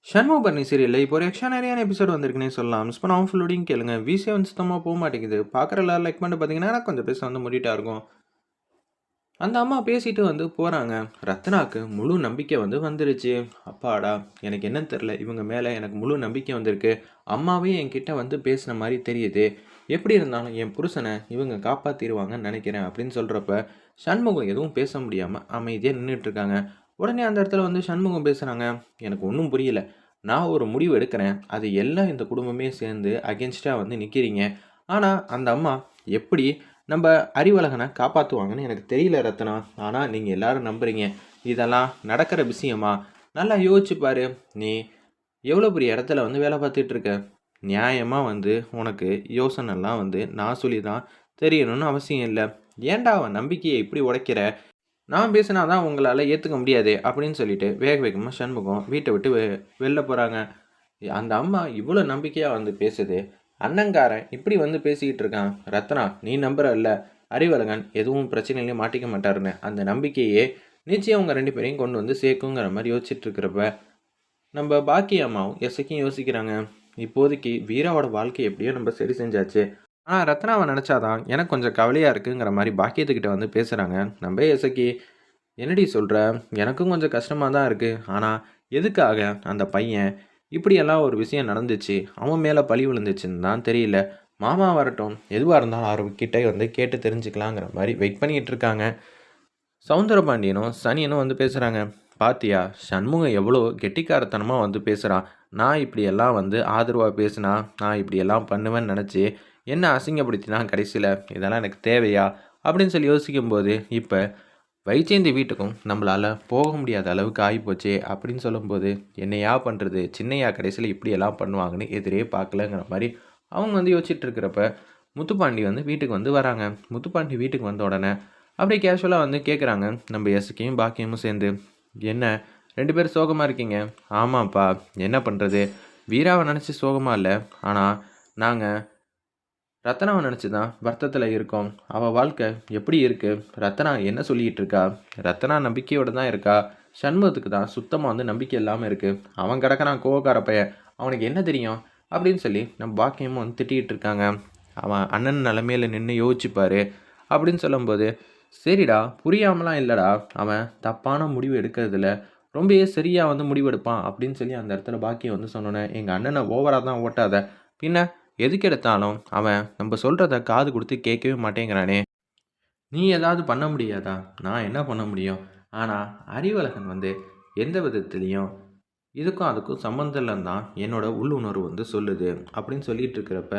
ஷண்முகபரணி சீரியல்ல இப்போ ஒரு எக்ஸ்ட்ரானரியான எபிசோட் வந்திருக்குன்னே சொல்லலாம். மிஸ் பண்ணாம ஃபுல்லோடையும் கேளுங்க. விசியே வந்து சுத்தமா போ மாட்டேங்குது. பார்க்குற எல்லாரும் லைக் பண்ணிட்டு பார்த்தீங்கன்னா, எனக்கு கொஞ்சம் பேச வந்து மூடிட்டா இருக்கும். அந்த அம்மா பேசிட்டு வந்து போறாங்க. ரத்னாக்கு முழு நம்பிக்கை வந்து வந்துருச்சு. அப்பாடா! எனக்கு என்னன்னு தெரியல. இவங்க மேல எனக்கு முழு நம்பிக்கை வந்திருக்கு. அம்மாவே என்கிட்ட வந்து பேசின மாரி தெரியுது. எப்படி இருந்தாலும் என் புருஷன இவங்க காப்பாத்திருவாங்கன்னு நெனைக்கிறேன் அப்படின்னு சொல்றப்ப, சண்முகம் எதுவும் பேச முடியாம அமைதியா நின்னுட்டு இருக்காங்க. உடனே அந்த இடத்துல வந்து சண்முகம் பேசுறாங்க. எனக்கு ஒண்ணும் புரியல. நான் ஒரு முடிவு எடுக்கிறேன். அது எல்லாம் இந்த குடும்பமே சேர்ந்து அகென்ஸ்ட்டா வந்து நிக்கிறீங்க. ஆனா அந்த அம்மா எப்படி நம்ப அறிவழகன காப்பாத்துவாங்கன்னு எனக்கு தெரியல ரத்னா. ஆனா, நீங்க எல்லாரும் நம்புறீங்க. இதெல்லாம் நடக்கிற விஷயமா? நல்லா யோசிச்சு பாரு. நீ எவ்வளோ பெரிய இடத்துல வந்து வேலை பார்த்துட்டு இருக்க. நியாயமா வந்து உனக்கு யோசனைலாம் வந்து நான் சொல்லி தான் தெரியணும்னு அவசியம் இல்ல. ஏன்டா அவன் நம்பிக்கைய இப்படி உடைக்கிற? நான் பேசினா தான் உங்களால ஏத்துக்க முடியாதே! அப்படின்னு சொல்லிட்டு வேக வேகமா சண்முகம் வீட்ட விட்டு வெளில போறாங்க. அந்த அம்மா இவ்வளோ நம்பிக்கையா வந்து பேசுது. அண்ணங்காரன் இப்படி வந்து பேசிக்கிட்டு இருக்கான். ரத்னா நீ நம்புறல்ல, அறிவழகன் எதுவும் பிரச்சனையிலயும் மாட்டிக்க மாட்டாருன்னு. அந்த நம்பிக்கையே நிச்சயம் உங்க 2 பேரையும் கொண்டு வந்து சேர்க்குங்கிற மாரி யோசிச்சுட்டு இருக்கிறப்ப, நம்ம பாக்கி அம்மாவும் எசக்கியும் யோசிக்கிறாங்க. இப்போதைக்கு வீராவோட வாழ்க்கை எப்படியோ நம்ம சரி செஞ்சாச்சு. ஆனா ரத்னாவ நெனச்சா தான் எனக்கு கொஞ்சம் கவலையா இருக்குங்கிற மாரி பாக்கியத்துக்கிட்ட வந்து பேசுறாங்க. நம்ம எசக்கி, "என்னடி சொல்ற? எனக்கும் கொஞ்சம் கஷ்டமா தான் இருக்கு. ஆனா எதுக்காக அந்த பையன் இப்படியெல்லாம் ஒரு விஷயம் நடந்துச்சு. அவன் மேல பழி விழுந்துச்சுன்னு தான் தெரியல. மாமா வரட்டும். எதுவா இருந்தாலும் அவர்கிட்ட வந்து கேட்டு தெரிஞ்சுக்கலாங்கிற மாரி வெயிட் பண்ணிட்டு இருக்காங்க. சௌந்தரபாண்டியனும், சனியனும் வந்து பேசுறாங்க. "பாத்தியா, சண்முகம் எவ்வளோ கெட்டிக்காரத்தனமா வந்து பேசுறான். நான் இப்படியெல்லாம் வந்து ஆதரவா பேசினா, நான் இப்படியெல்லாம் பண்ணுவேன்னு நெனச்சு, என்ன அசிங்கப்படுத்தினான் கடைசில. இதெல்லாம் எனக்கு தேவையா?" அப்படின்னு சொல்லி யோசிக்கும்போது, இப்ப வைஜெயந்தி வீட்டுக்கும் நம்மளால போக முடியாத அளவுக்கு ஆயிப்போச்சே அப்படின்னு சொல்லும்போது, என்னையா பண்றது? சின்னையா கடைசியில இப்படியெல்லாம் பண்ணுவாங்கன்னு எதிரே பார்க்கலங்கிற மாரி அவங்க வந்து யோசிச்சுட்டு இருக்கிறப்ப, முத்துப்பாண்டி வந்து வீட்டுக்கு வந்து வராங்க. முத்துப்பாண்டி வீட்டுக்கு வந்த உடனே அப்படியே கேஷுவலா வந்து கேட்குறாங்க. நம்ம எஸ்கேயும், பாக்கியமும் சேர்ந்து, "என்ன 2 பேரும் சோகமா இருக்கீங்க?" "ஆமாப்பா, என்ன பண்றது? வீராவ நெனச்சு சோகமா இல்ல. ஆனா நாங்க ரத்தனாவ நெனச்சு தான் வருத்தத்துல இருக்கோம். அவ வாழ்க்கை எப்படி இருக்கு? ரத்தனா என்ன சொல்லிட்டு இருக்கா? ரத்தனா நம்பிக்கையோட தான் இருக்கா? சண்முகத்துக்கு தான் சுத்தமா வந்து நம்பிக்கை இல்லாம இருக்கு. அவன் கிடக்குறான் கோவக்கார பையன். அவனுக்கு என்ன தெரியும்?" அப்படின்னு சொல்லி நம்ம பாக்கியமும் வந்து திட்டிட்டு இருக்காங்க. "அவன் அண்ணன் நிலைமையில நின்னு யோசிச்சு பாரு." அப்படின்னு சொல்லும்போது, "சரிடா, புரியாமலாம் இல்லடா. அவன் தப்பான முடிவு எடுக்கிறதில ரொம்பவே சரியா வந்து முடிவெடுப்பான்." அப்படின்னு சொல்லி அந்த இடத்துல பாக்கியம் வந்து சொன்னோனே, "எங்க அண்ணன ஓவரா தான் ஓட்டாத. பின்ன எதுக்கெடுத்தாலும் அவன் நம்ப சொல்றத காது குடுத்து கேட்கவே மாட்டேங்கிறானே! நீ ஏதாவது பண்ண முடியாதா?" "நான் என்ன பண்ண முடியும்? ஆனா, அறிவழகன் வந்து எந்த விதத்திலயும் இதுக்கும் அதுக்கும் சம்மந்தம் இல்லன்னு தான் என்னோட உள்ளுணர்வு வந்து சொல்லுது." அப்படின்னு சொல்லிட்டு இருக்கிறப்ப,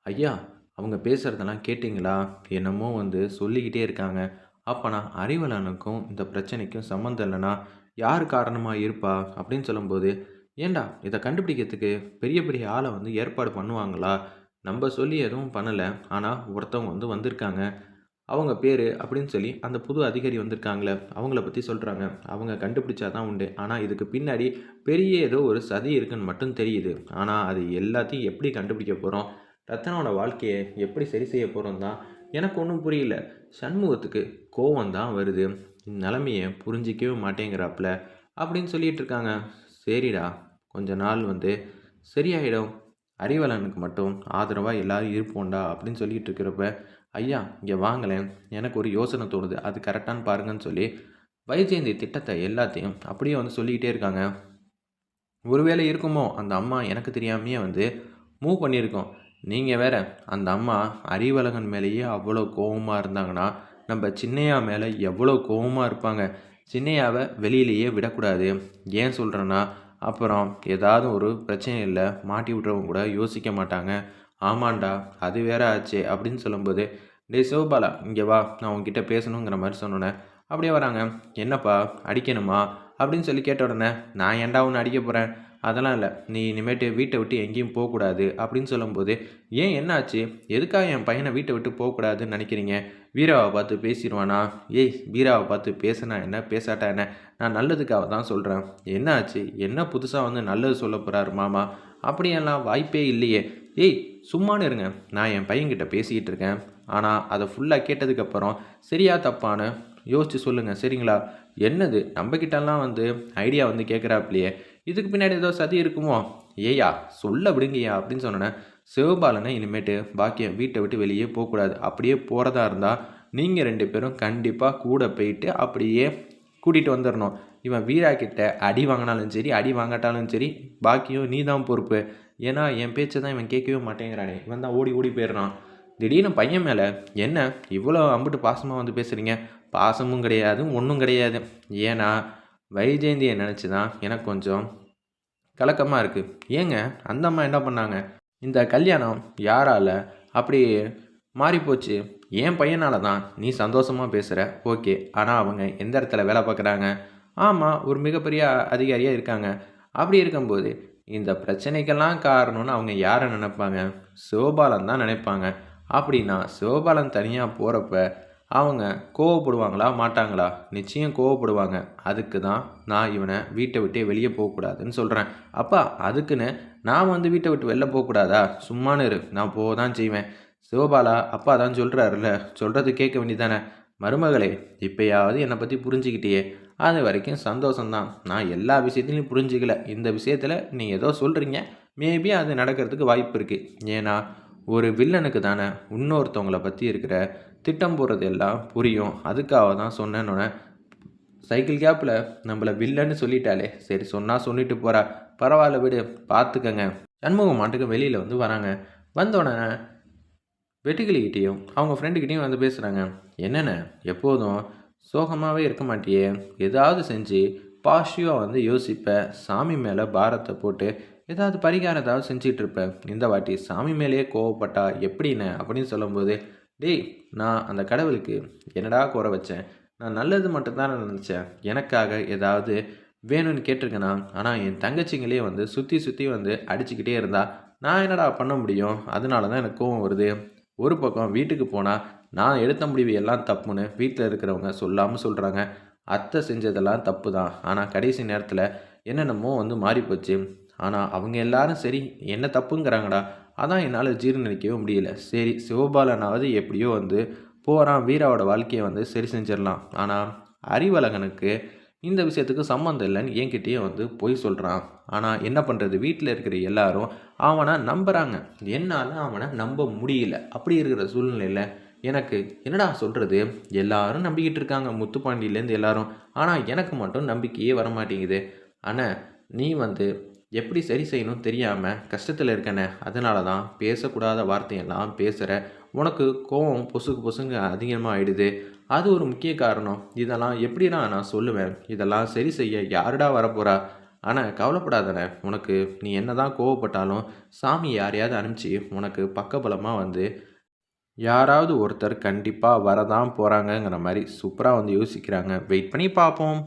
"ஐயா! அவங்க பேசுறதெல்லாம் கேட்டீங்களா? என்னமோ வந்து சொல்லிக்கிட்டே இருக்காங்க. அப்பனா அறிவலனுக்கும் இந்த பிரச்சனைக்கும் சம்மந்தம் இல்லன்னா, யார் காரணமா இருப்பா?" அப்படின்னு சொல்லும்போது, "ஏன்டா இத கண்டுபிடிக்கிறதுக்கு பெரிய பெரிய ஆள வந்து ஏற்பாடு பண்ணுவாங்களா? நம்ப சொல்லி எதுவும் பண்ணல. ஆனா ஒருத்தவங்க வந்து வந்திருக்காங்க. அவங்க பேரு" அப்படின்னு சொல்லி அந்த புது அதிகாரி வந்திருக்காங்கல்ல, அவங்கள பத்தி சொல்றாங்க. "அவங்க கண்டுபிடிச்சா தான் உண்டு. ஆனா இதுக்கு பின்னாடி பெரிய ஏதோ ஒரு சதி இருக்குன்னு மட்டும் தெரியுது. ஆனா அது எல்லாத்தையும் எப்படி கண்டுபிடிக்க போறோம்? ரத்தனாவோட வாழ்க்கைய எப்படி சரி செய்ய போறோம் தான் எனக்கு ஒண்ணும் புரியல." சண்முகத்துக்கு கோவம் தான் வருது. நிலைமைய புரிஞ்சிக்கவே மாட்டேங்கிறாப்ல அப்படின்னு சொல்லிட்டு இருக்காங்க. "சரிடா, கொஞ்ச நாள் வந்து சரியாயிடும். அறிவலனுக்கு மட்டும் ஆதரவா எல்லாரும் இருப்போம்டா." அப்படின்னு சொல்லிட்டு இருக்கிறப்ப, "ஐயா இங்க வாங்களேன். எனக்கு ஒரு யோசனை தோணுது. அது கரெக்டான்னு பாருங்கன்னு" சொல்லி வைஜெயந்தி திட்டத்த எல்லாத்தையும் அப்படியே வந்து சொல்லிக்கிட்டே இருக்காங்க. ஒருவேளை இருக்குமோ, அந்த அம்மா எனக்கு தெரியாமயே வந்து மூவ் பண்ணியிருக்கோம். நீங்க வேற, அந்த அம்மா அறிவழகன் மேலேயே அவ்வளோ கோவமா இருந்தாங்கன்னா, நம்ப சின்னையா மேல எவ்வளோ கோவமா இருப்பாங்க. சின்னையாவ வெளியிலேயே விடக்கூடாது. ஏன் சொல்றேன்னா, அப்புறம் ஏதாவது ஒரு பிரச்சனையில மாட்டி விட்றவங்க கூட யோசிக்க மாட்டாங்க. "ஆமான்டா, அது வேற ஆச்சே" அப்படின்னு சொல்லும்போது, "டேய் சிவபாலா, இங்க வா. நான் உன்கிட்ட பேசணுங்கிற" மாரி சொன்னோனே, அப்படியே வராங்க. "என்னப்பா அடிக்கணுமா?" அப்படின்னு சொல்லி கேட்ட உடனே, "நான் ஏன்டா உன்ன அடிக்க போறேன்? அதெல்லாம் இல்ல. நீ இனிமேட்டு வீட்ட விட்டு எங்கேயும் போக்கூடாது." அப்படின்னு சொல்லும்போது, "ஏன் என்ன ஆச்சு? எதுக்காக என் பையன வீட்ட விட்டு போக்கூடாதுன்னு நெனைக்கிறீங்க? வீராவ பார்த்து பேசிருவானா?" "ஏய்! வீராவ பார்த்து பேசுனா என்ன? பேசாட்டா என்ன? நான் நல்லதுக்காக தான் சொல்றேன்." "என்ன ஆச்சு? என்ன புதுசா வந்து நல்லது சொல்லப் போறாரு மாமா?" "அப்படியெல்லாம் வாய்ப்பே இல்லையே." "ஏய்! சும்மானு இருங்க. நான் என் பையன்கிட்ட பேசிக்கிட்டு இருக்கேன். ஆனா அத ஃபுல்லா கேட்டதுக்கப்புறம் சரியா தப்பான்னு யோசிச்சு சொல்லுங்க. சரிங்களா?" "என்னது? நம்பகிட்டலாம் வந்து ஐடியா வந்து கேட்குறாப்லையே." இதுக்கு பின்னாடி ஏதோ சதி இருக்குமோ? ஏய்யா சொல்ல விடுங்கய்யா அப்படின்னு சொன்னோன்னே, சிவபாலனை இனிமேட்டு பாக்கியம் வீட்டை விட்டு வெளியே போகக்கூடாது. அப்படியே போகிறதா இருந்தால் நீங்கள் 2 பேரும் கண்டிப்பாக கூட போயிட்டு அப்படியே கூட்டிகிட்டு வந்துடணும். இவன் வீரா கிட்ட அடி வாங்கினாலும் சரி, அடி வாங்காட்டாலும் சரி, பாக்கியம் நீ தான் பொறுப்பு. ஏன்னா என் பேச்சை தான் இவன் கேட்கவே மாட்டேங்கிறானே, இவன் தான் ஓடி ஓடி போயிடுறான். திடீர்னு பையன் மேலே என்ன இவ்வளோ அம்புட்டு பாசமாக வந்து பேசுகிறீங்க? பாசமும் கிடையாது, ஒன்றும் கிடையாது. ஏன்னா வைஜெயந்தியை நினச்சி தான் எனக்கு கொஞ்சம் கலக்கமாக இருக்குது. ஏங்க அந்த அம்மா என்ன பண்ணாங்க? இந்த கல்யாணம் யாரால அப்படி மாறிப்போச்சு? என் பையனால தான். நீ சந்தோஷமாக பேசுகிற ஓகே, ஆனால் அவங்க எந்த இடத்துல வேலை பார்க்குறாங்க? ஆமாம், ஒரு மிகப்பெரிய அதிகாரியாக இருக்காங்க. அப்படி இருக்கும்போது இந்த பிரச்சனைக்கெல்லாம் காரணம்னு அவங்க யாரை நினைப்பாங்க? சிவபாலன் தான் நினைப்பாங்க. அப்படின்னா சிவபாலன் தனியாக போகிறப்ப அவங்க கோவப்படுவாங்களா மாட்டாங்களா? நிச்சயம் கோவப்படுவாங்க. அதுக்கு தான் நான் இவனை வீட்டை விட்டே வெளியே போகக்கூடாதுன்னு சொல்கிறேன். அப்பா அதுக்குன்னு நான் வந்து வீட்டை விட்டு வெளில போகக்கூடாதா? சும்மானு இரு, நான் போக தான் செய்வேன். சிவபாலா அப்பா தான் சொல்கிறாருல்ல, சொல்கிறது கேட்க வேண்டியதானே? மருமகளே, இப்போயாவது என்னை பற்றி புரிஞ்சுக்கிட்டியே, அது வரைக்கும் சந்தோஷம்தான். நான் எல்லா விஷயத்துலையும் புரிஞ்சிக்கல. இந்த விஷயத்தில் நீ ஏதோ சொல்கிறீங்க, மேபி அது நடக்கிறதுக்கு வாய்ப்பு இருக்குது. ஏன்னா ஒரு வில்லனுக்கு தானே இன்னொருத்தவங்கள பற்றி இருக்கிற திட்டம் போடுறது எல்லாம் புரியும். அதுக்காக தான் சொன்னேன்னொன்னே, சைக்கிள் கேப்பில் நம்மளை வில்லன்னு சொல்லிட்டாலே, சரி சொன்னால் சொல்லிட்டு போகிறா, பரவாயில்ல விடு, பார்த்துக்கங்க. சண்முகம் மாட்டுக்கு வெளியில் வந்து வராங்க. வந்தோடனே வெட்டுக்கிளிக்கிட்டேயும் அவங்க ஃப்ரெண்டுக்கிட்டேயும் வந்து பேசுகிறாங்க. என்னென்ன எப்போதும் சோகமாகவே இருக்க மாட்டியே, ஏதாவது செஞ்சு பாசிட்டிவாக வந்து யோசிப்ப, சாமி மேலே பாரத்தை போட்டு ஏதாவது பரிகாரம் ஏதாவது செஞ்சிட்ருப்பேன். இந்த வாட்டி சாமி மேலேயே கோவப்பட்டா எப்படின்னு அப்படின்னு சொல்லும்போது, டேய் நான் அந்த கடவுளுக்கு என்னடா குறை வச்சேன்? நான் நல்லது மட்டும்தான் நினச்சேன். எனக்காக ஏதாவது வேணும்னு கேட்டிருக்கேனா? ஆனால் என் தங்கச்சிங்களே வந்து சுற்றி சுற்றி வந்து அடிச்சுக்கிட்டே இருந்தா நான் என்னடா பண்ண முடியும்? அதனால தான் எனக்கு கோவம் வருது. ஒரு பக்கம் வீட்டுக்கு போனால் நான் எடுத்த முடிவு எல்லாம் தப்புன்னு வீட்டில் இருக்கிறவங்க சொல்லாமல் சொல்கிறாங்க. அத்தை செஞ்சதெல்லாம் தப்பு தான், ஆனால் கடைசி நேரத்தில் என்னென்னமோ வந்து மாறிப்போச்சு. ஆனால் அவங்க எல்லாரும் சரி என்ன தப்புங்கிறாங்கடா. அதான் என்னால் ஜீர்ணிக்கவே முடியல. சரி சிவபாலனாவது எப்படியோ வந்து போகிறான், வீராவோட வாழ்க்கையை வந்து சரி செஞ்சிடலாம். ஆனால் அறிவழகனுக்கு இந்த விஷயத்துக்கு சம்மந்தம் இல்லைன்னு என்கிட்டயே வந்து பொய் சொல்கிறான். ஆனால் என்ன பண்ணுறது, வீட்டில் இருக்கிற எல்லாரும் அவனை நம்புகிறாங்க. என்னால் அவனை நம்ப முடியல. அப்படி இருக்கிற சூழ்நிலையில் எனக்கு என்னடா சொல்கிறது, எல்லாரும் நம்பிக்கிட்டு இருக்காங்க, முத்துப்பாண்டியிலேருந்து எல்லாரும். ஆனால் எனக்கு மட்டும் நம்பிக்கையே வரமாட்டேங்குது. ஆனால் நீ வந்து எப்படி சரி செய்யணும் தெரியாமல் கஷ்டத்தில் இருக்கனே, அதனால தான் பேசக்கூடாத வார்த்தையெல்லாம் பேசுகிற. உனக்கு கோவம் பொசுக்கு பொசுங்க அதிகமாக ஆயிடுது. அது ஒரு முக்கிய காரணம். இதெல்லாம் எப்படிடா நான் சொல்லுவேன்? இதெல்லாம் சரி செய்ய யாருடா வரப்போகிறா? ஆனால் கவலைப்படாதனே, உனக்கு நீ என்ன தான் கோவப்பட்டாலும் சாமி யாரையாவது அனுப்பிச்சி உனக்கு பக்கபலமாக வந்து யாராவது ஒருத்தர் கண்டிப்பாக வரதான் போகிறாங்கங்கிற மாதிரி சூப்பராக வந்து யோசிக்கிறாங்க. வெயிட் பண்ணி பார்ப்போம்.